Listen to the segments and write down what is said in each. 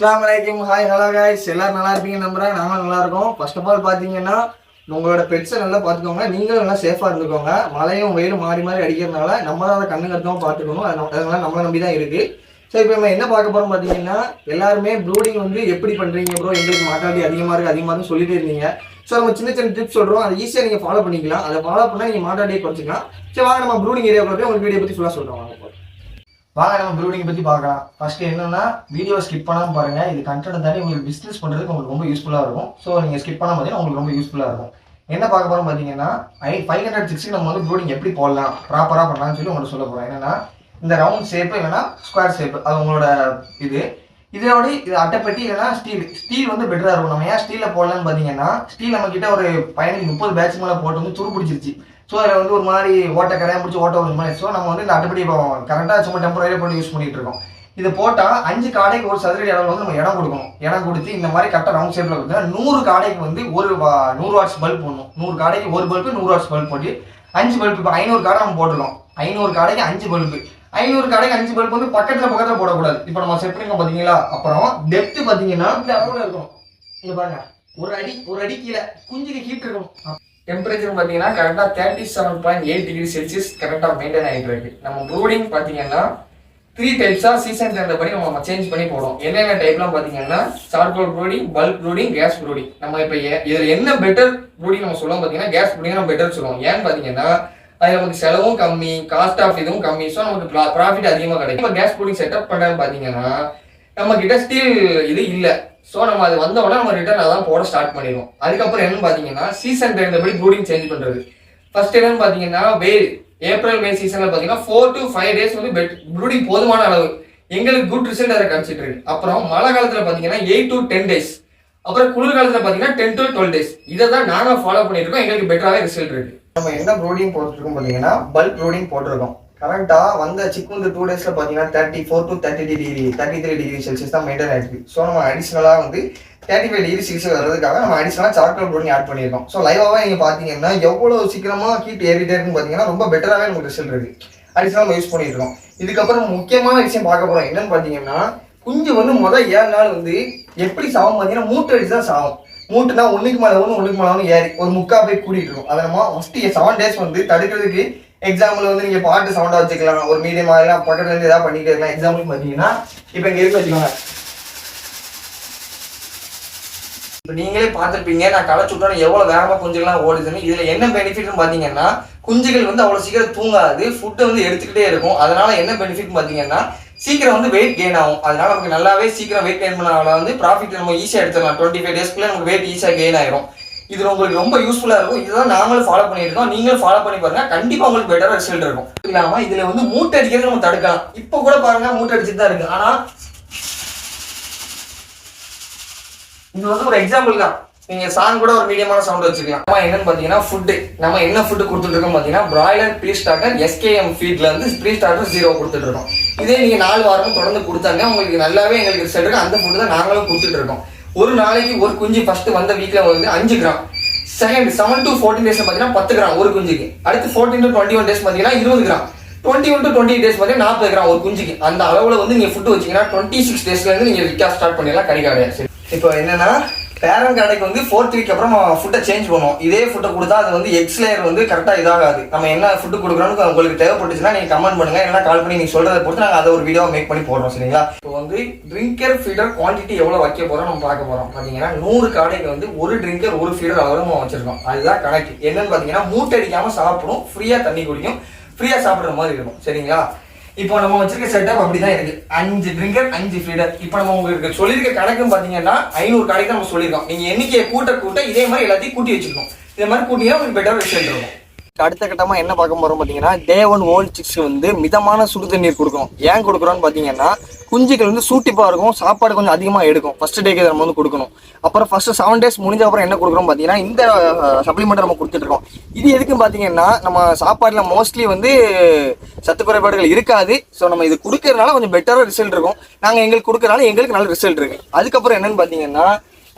அஸ்ஸலாமு அலைக்கும். Hi hello guys, எல்லாரும் நல்லா இருப்பீங்க நம்புறேன். நாங்களும் நல்லா இருக்கோம். ஃபர்ஸ்ட் ஆஃப் ஆல் பார்த்தீங்கன்னா உங்களோட பெட்ஸை நல்லா பார்த்துக்கோங்க. நீங்களும் நல்லா சேஃபாக இருந்துக்கோங்க. மழையும் வெயிலும் மாறி மாறி அடிக்கிறதுனால நம்ம தான் அதை கண்ணு கருத்தாமல் பார்த்துக்கணும். அதனால நம்மளை நம்பி தான் இருக்குது. ஸோ இப்போ நம்ம என்ன பார்க்க போகிறோம் பார்த்தீங்கன்னா, எல்லாருமே ப்ரூடிங் வந்து எப்படி பண்ணுறீங்க ப்ரோ, எங்களுக்கு மாட்டாடி அதிகமாக இருக்குன்னு சொல்லிட்டு இருந்தீங்க. ஸோ நம்ம சின்ன சின்ன டிப்ஸ் சொல்கிறோம், அதை ஈஸியாக நீங்கள் ஃபாலோ பண்ணிக்கலாம். அதை ஃபாலோ பண்ணால் நீங்கள் மாட்டாடியை குறைச்சிக்கலாம். சரி வாங்க நம்ம ப்ரூடிங் ஏரியாவுக்கு போய் உங்களுக்கு வீடியோ பற்றி ஃபுல்லாக சொல்கிறோம். வாங்க நம்ம ப்ரூடிங் பற்றி பார்க்கலாம். ஃபர்ஸ்ட் என்னன்னா, வீடியோ ஸ்கிப் பண்ணாமல் பாருங்க. இது கண்டென்ட் தாண்டி உங்களுக்கு பிஸ்னஸ் பண்ணுறதுக்கு உங்களுக்கு ரொம்ப யூஸ்ஃபுல்லாக இருக்கும். ஸோ நீங்கள் ஸ்கிப் பண்ணாமல் பார்த்தீங்கன்னா உங்களுக்கு ரொம்ப யூஸ்ஃபுல்லாக இருக்கும். என்ன பார்க்க போகிறோம் பார்த்தீங்கன்னா, 506 நம்ம வந்து ப்ரூடிங் எப்படி போடலாம், ப்ராப்பராக பண்ணலாம்னு சொல்லி உங்களுக்கு சொல்ல போகிறோம். என்னன்னா, இந்த ரவுண்ட் ஷேப்பு இல்லைன்னா ஸ்கொயர் ஷேப்பு, அது உங்களோட இதோட இது அட்டைப்பெட்டி இல்லைன்னா ஸ்டீல் வந்து பெட்டராக இருக்கும். நம்ம ஏன் ஸ்டீலில் போடலான்னு பார்த்தீங்கன்னா, ஸ்டீல் நம்ம கிட்ட ஒரு 15-30 பேட்ச் மேலே போட்டு வந்து துரு பிடிச்சிருச்சு. ஸோ அதில் வந்து ஒரு மாதிரி ஓட்டை கரையாக பிடிச்சி ஓட்ட ஒரு மாதிரி. ஸோ நம்ம வந்து இந்த அட்டைப்படி இப்போ கரெக்டாக சும்மா டெம்பரரியாக போட்டு யூஸ் பண்ணிட்டு இருக்கோம். இது போட்டால் 5 காடைக்கு ஒரு சதுரடி அளவில் வந்து நம்ம இடம் கொடுக்கணும். இடம் கொடுத்து இந்த மாதிரி கரெக்டாக ரவுண்ட் ஷேப்பில் கொடுத்தா 100 காடைக்கு வந்து ஒரு 100 வாட்ஸ் பல்ப் போடணும். 100 காடைக்கு ஒரு பல்பு 100 வாட்ஸ் பல்ப் போட்டு 5 பல்ப். இப்போ 500 காடை நம்ம போட்டுருக்கோம். 500 காடைக்கு 5 பல்பு. 500 காடைக்கு 5 பல்ப் வந்து பக்கத்தில் போடக்கூடாது. இப்போ நம்ம செட் பண்ணிக்கோம் பார்த்தீங்களா. அப்புறம் டெப்த் பார்த்தீங்கன்னா இந்த அளவில் இருக்கும். இங்கே பாருங்க, ஒரு அடி கீழே குஞ்சுக்கு ஹீட் இருக்கும். டெம்பரேச்சர் பார்த்தீங்கன்னா கரெக்டாக 37.8 டிகிரி செல்சியஸ் கரெக்டாக மெயின்டைன் ஆகிட்டு இருக்கு. நம்ம ப்ரூடிங் பார்த்தீங்கன்னா 3 டைப்ஸாக சீசன் தகுந்தபடி நம்ம சேஞ்ச் பண்ணி போடுவோம். என்னென்ன டைப்லாம் பார்த்தீங்கன்னா, charcoal brooding, bulk brooding, gas brooding. நம்ம இப்போ இதில் என்ன பெட்டர் ப்ரூடிங் நம்ம சொல்லுவோம் பார்த்தீங்கன்னா, கேஸ் ப்ரூடிங் நம்ம பெட்டர் சொல்லுவோம். ஏன்னு பார்த்தீங்கன்னா, அது நமக்கு செலவும் கம்மி, காஸ்ட் ஆஃப் இதுவும் கம்மி. ஸோ நமக்கு ப்ராஃபிட் அதிகமாக கிடைக்கும். இப்போ கேஸ் ப்ரூடிங் செட்டப் பண்ணுறேன்னு பார்த்தீங்கன்னா, நம்ம கிட்ட ஸ்டீல் இது இல்லை. ஸோ நம்ம அது வந்த உடனே நம்ம ரிட்டர்ன் அதான் போட ஸ்டார்ட் பண்ணிடுவோம். அதுக்கப்புறம் என்னன்னு பார்த்தீங்கன்னா, சீசன் தகுந்தபடி ப்ரூடிங் சேஞ்ச் பண்ணுறது. ஃபர்ஸ்ட் என்னன்னு பார்த்தீங்கன்னா, ஏப்ரல் மே சீசனில் பார்த்தீங்கன்னா 4 to 5 டேஸ் வந்து ப்ரூடிங் போதுமான அளவு எங்களுக்கு குட் ரிசல்ட் அதை கிடைச்சிட்டு இருக்கு. அப்புறம் மழை காலத்தில் பார்த்தீங்கன்னா 8 to 10 டேஸ். அப்புறம் குளிர் காலத்தில் பார்த்தீங்கன்னா 10 to 12 டேஸ். இதை தான் நாங்கள் ஃபாலோ பண்ணியிருக்கோம். எங்களுக்கு பெட்டராகவே ரிசல்ட் இருக்கு. நம்ம என்ன ப்ரூடிங் போட்டுருக்கோம் பார்த்தீங்கன்னா, பல்க் ப்ரூடிங் போட்டிருக்கோம். கரெக்டாக வந்த சிக்கு வந்து 2 டேஸில் பார்த்தீங்கன்னா 34 to 33 டிகிரி செல்சியஸ் தான் மெயின்டைன் ஆகிருக்கு. ஸோ நம்ம அடிஷ்னலாக வந்து 35 டிகிரி செல்சியஸ் வர்றதுக்காக நம்ம அடிஷ்னலாக சார்கோல் ப்ரூடிங் ஆட் பண்ணியிருக்கோம். ஸோ லைவாகவே நீங்கள் பார்த்தீங்கன்னா எவ்வளோ சீக்கிரமாக ஹீட் ஏறிட்டே இருக்குன்னு பார்த்தீங்கன்னா ரொம்ப பெட்டராகவே நமக்கு ரிசல்ட் இருக்குது. அடிஷ்னலாக நம்ம யூஸ் பண்ணியிருக்கோம். இதுக்கப்புறம் முக்கியமான விஷயம் பார்க்க போகிறோம். என்னன்னு பார்த்தீங்கன்னா, குஞ்சு வந்து முதல் 7 நாள் வந்து எப்படி சாகும் பார்த்தீங்கன்னா, மூட்டை அடிச்சு தான் சாகும். மூட்டுனா ஒன்றுக்கு மேலே ஏறி ஒரு முக்கா போய் கூட்டிகிட்டு இருக்கும். அதை நம்ம ஃபஸ்ட்டு 7 டேஸ் வந்து தடுக்கிறதுக்கு, எக்ஸாம்பிள் வந்து நீங்கள் பாட்டு சவுண்டாக வச்சுக்கலாம், ஒரு மீடியம் மாதிரிலாம் பக்கத்துல இருந்து ஏதாவது பண்ணிட்டு இருக்கலாம். எக்ஸாம்பிள் பார்த்தீங்கன்னா, இப்போ இங்கே இருக்கு வச்சுக்கோங்க. இப்போ நீங்களே பார்த்துருப்பீங்க, நான் களை சுட்டோன்னு எவ்வளோ வேகமாக குஞ்சுகள்லாம் ஓடுதுன்னு. இதில் என்ன பெனிஃபிட்னு பார்த்தீங்கன்னா, குஞ்சுகள் வந்து அவ்வளோ சீக்கிரம் தூங்காது, ஃபுட்டை வந்து எடுத்துக்கிட்டே இருக்கும். அதனால என்ன பெனிஃபிட் பார்த்தீங்கன்னா, சீக்கிரம் வந்து வெயிட் கெயின் ஆகும். அதனால நமக்கு நல்லாவே சீக்கிரம் வெயிட் கெயின் பண்ணால வந்து ப்ராஃபிட் நம்ம ஈஸியாக எடுத்துடலாம். 25 டேஸ்க்குள்ளே நமக்கு வெயிட் ஈஸியாக கெயின் ஆயிரும். இது உங்களுக்கு ரொம்ப யூஸ்ஃபுல்லாக இருக்கும். இதுதான் நாங்களும் ஃபாலோ பண்ணியிருக்கோம். நீங்களும் ஃபாலோ பண்ணி பாருங்க, கண்டிப்பாக உங்களுக்கு பெட்டராக ரிசல்ட் இருக்கும். இல்லாமல் இதில் வந்து மூட்டை அடிக்கிறது நம்ம தடுக்கலாம். இப்போ கூட பாருங்க, மூட்டை அடிச்சுட்டு தான் இருக்கு. ஆனால் இது வந்து ஒரு எக்ஸாம்பிள் தான். நீங்க சாங் கூட ஒரு மீடியமான சவுண்ட் வச்சுக்கலாம். என்னன்னு பாத்தீங்கன்னா, ஃபுட்டு நம்ம என்ன ஃபுட்டு கொடுத்துட்டு இருக்கோம் பாத்தீங்கன்னா, பிராய்லர் ப்ரீ ஸ்டார்டர் SKM ஃபீட்ல இருந்து ப்ரீ ஸ்டார்டர் 0 கொடுத்துட்டு இருக்கோம். இதே நீங்க 4 வாரமும் தொடர்ந்து கொடுத்தாங்க உங்களுக்கு நல்லாவே எங்களுக்கு ரிசல்ட் இருக்கு. அந்த ஃபுட்டு தான் நாங்களும் கொடுத்துட்டு இருக்கோம். ஒரு நாளைக்கு ஒரு குஞ்சு ஃபர்ஸ்ட் வந்த வீக்ல வந்து 5 கிராம், செகண்ட் 7 to 14 டேஸ் பாத்தீங்கன்னா 10 கிராம் ஒரு குஞ்சுக்கு. அடுத்து 14 to 21 டேஸ் பாத்தீங்கன்னா 20 கிராம், 21 to 28 டேஸ் பாத்தீங்கன்னா 40 கிராம் ஒரு குஞ்சுக்கு. அந்த அளவுல வந்து நீங்க ஃபுட்டு வச்சீங்கன்னா 26 டேஸ்ல இருந்து நீங்க விற்க ஸ்டார்ட் பண்ணிடலாம் கறிக்காடையா. சரி, இப்போ என்னன்னா, பேரண்ட் கடைக்கு வந்து 4th வீக் அப்புறம் ஃபுட்டை சேஞ்ச் பண்ணுவோம். இதே ஃபுட்டை கொடுத்தா அது வந்து எக்ஸ் லேயர் வந்து கரெக்டாக இதாகாது. நம்ம என்ன ஃபுட்டு கொடுக்குறோன்னு உங்களுக்கு தேவைப்பட்டுச்சுன்னா நீங்கள் கமெண்ட் பண்ணுங்க, இல்லைனா கால் பண்ணி நீங்கள் சொல்றதை பொறுத்து நாங்கள் அதை ஒரு வீடியோ மேக் பண்ணி போடுறோம். சரிங்களா? இப்போ வந்து ட்ரிங்கர் ஃபீடர் குவான்டிட்டி எவ்வளோ வைக்க போகிறோம் நம்ம பார்க்க போகிறோம். பார்த்தீங்கன்னா 100 காடைக்கு வந்து ஒரு ட்ரிங்கர் ஒரு ஃபீடர் அளவு நம்ம வச்சிருக்கோம். அதுதான் கணக்கு. என்னன்னு பார்த்தீங்கன்னா, மூட்டை அடிக்காமல் சாப்பிடும், ஃப்ரீயாக தண்ணி குடிக்கும், ஃப்ரீயாக சாப்பிட்ற மாதிரி இருக்கும். சரிங்களா? இப்போ நம்ம வச்சிருக்க செட்டப் அப்படிதான் இருக்கு. 5 ட்ரிங்கர் 5 ஃபீடர். இப்போ நம்ம உங்களுக்கு சொல்லியிருக்க கணக்குன்னு பார்த்தீங்கன்னா 500 காடைக்கு நம்ம சொல்லியிருக்கோம். நீங்க எண்ணிக்கையை கூட்ட இதே மாதிரி எல்லாத்தையும் கூட்டி வச்சுக்கணும். இதே மாதிரி கூட்டினா உங்களுக்கு பெட்டர் ரிசல்ட் இருக்கும். அடுத்த கட்டமாக என்ன பார்க்க போகிறோம் பார்த்தீங்கன்னா, Day 1 ஓல்ட் சிக்ஸ் வந்து மிதமான சுடு தண்ணீர் கொடுக்கணும். ஏன் கொடுக்குறோன்னு பார்த்தீங்கன்னா, குஞ்சுகள் வந்து சூட்டிப்பாக இருக்கும், சாப்பாடு கொஞ்சம் அதிகமாக எடுக்கும். ஃபர்ஸ்ட் டேக்கு நம்ம வந்து கொடுக்கணும். அப்புறம் ஃபர்ஸ்ட் 7 டேஸ் முடிஞ்ச அப்புறம் என்ன கொடுக்குறோம் பார்த்தீங்கன்னா, இந்த சப்ளிமெண்ட் நம்ம கொடுத்துட்ருக்கோம். இது எதுக்குன்னு பார்த்தீங்கன்னா, நம்ம சாப்பாட்டில் மோஸ்ட்லி வந்து சத்து குறைபாடுகள் இருக்காது. ஸோ நம்ம இது கொடுக்கறதுனால கொஞ்சம் பெட்டராக ரிசல்ட் இருக்கும். நாங்கள் எங்களுக்கு கொடுக்கறதுனால எங்களுக்கு நல்ல ரிசல்ட் இருக்குது. அதுக்கப்புறம் என்னன்னு பார்த்தீங்கன்னா,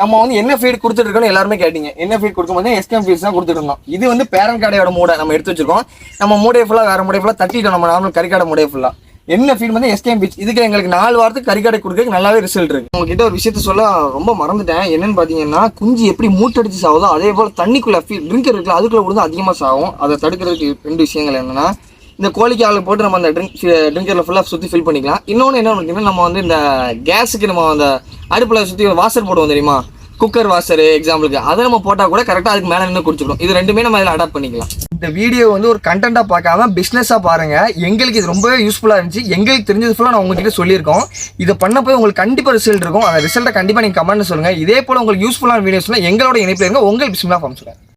நம்ம வந்து என்ன ஃபீட் கொடுத்துட்டு இருக்கோம் எல்லாருமே கேட்டீங்க. என்ன ஃபீட் கொடுக்கும்போது SKM ஃபீட்ஸ் தான் கொடுத்துட்டு இருந்தோம். இது வந்து பேரண்ட் காடையோட மூடை நம்ம எடுத்து வச்சிருக்கோம். நம்ம மூடையை ஃபுல்லாக வேற மூடையை ஃபுல்லாக தட்டிட்டோம். நம்ம நார்மல் கறிக்காடை மூடையை ஃபுல்லாக என்ன ஃபீட் வந்து எஸ்கேஎம் பீச். இதுக்கு எங்களுக்கு 4 வாரத்துக்கு கறிக்கடை கொடுக்க நல்லாவே ரிசல்ட் இருக்கு. உங்ககிட்ட ஒரு விஷயத்த சொல்ல ரொம்ப மறந்துட்டேன். என்னன்னு பாத்தீங்கன்னா, குஞ்சு எப்படி மூட்டடிச்சு சாகுதோ அதே போல தண்ணிக்குள்ள ட்ரிங்கர் இருக்குல்ல அதுக்குள்ள விழுந்து அதிகமா சாகும். அதை தடுக்கிறதுக்கு 2 விஷயங்கள் என்னன்னா, இந்த கோழிக்கு ஆளு போட்டு நம்ம அந்த ட்ரிங்கர்ல ஃபுல்லா சுத்தி ஃபில் பண்ணிக்கலாம். இன்னொன்று என்ன பார்த்தீங்கன்னா, நம்ம வந்து இந்த கேஸுக்கு நம்ம அந்த அடுப்புல சுத்தி வாசர் போடுவோம் தெரியுமா, குக்கர் வாஷர் எக்ஸாம்பிளுக்கு, அதை நம்ம போட்டால் கூட கரெக்டாக அதுக்கு மேலே நின்று குடிச்சிடும். இது ரெண்டுமே நம்ம இதில் அடாப்ட் பண்ணிக்கலாம். இந்த வீடியோ வந்து ஒரு கண்டென்ட்டாக பார்க்காம பிஸ்னஸாக பாருங்கள். எங்களுக்கு இது ரொம்பவே யூஸ்ஃபுல்லாக இருந்துச்சு. எங்களுக்கு தெரிஞ்சது ஃபுல்லாக நான் உங்ககிட்ட சொல்லியிருக்கோம். இதை பண்ண போய் உங்களுக்கு கண்டிப்பாக ரிசல்ட் இருக்கும். அந்த ரிசல்ட்டை கண்டிப்பாக நீங்கள் கமெண்ட்ல சொல்லுங்கள். இதே போல் உங்களுக்கு யூஸ்ஃபுல்லான வீடியோஸ்னால் எங்களோட இணைப்பில் இருங்க. உங்கள் பிஸ்மில்லா ஃபார்ம்ஸ்.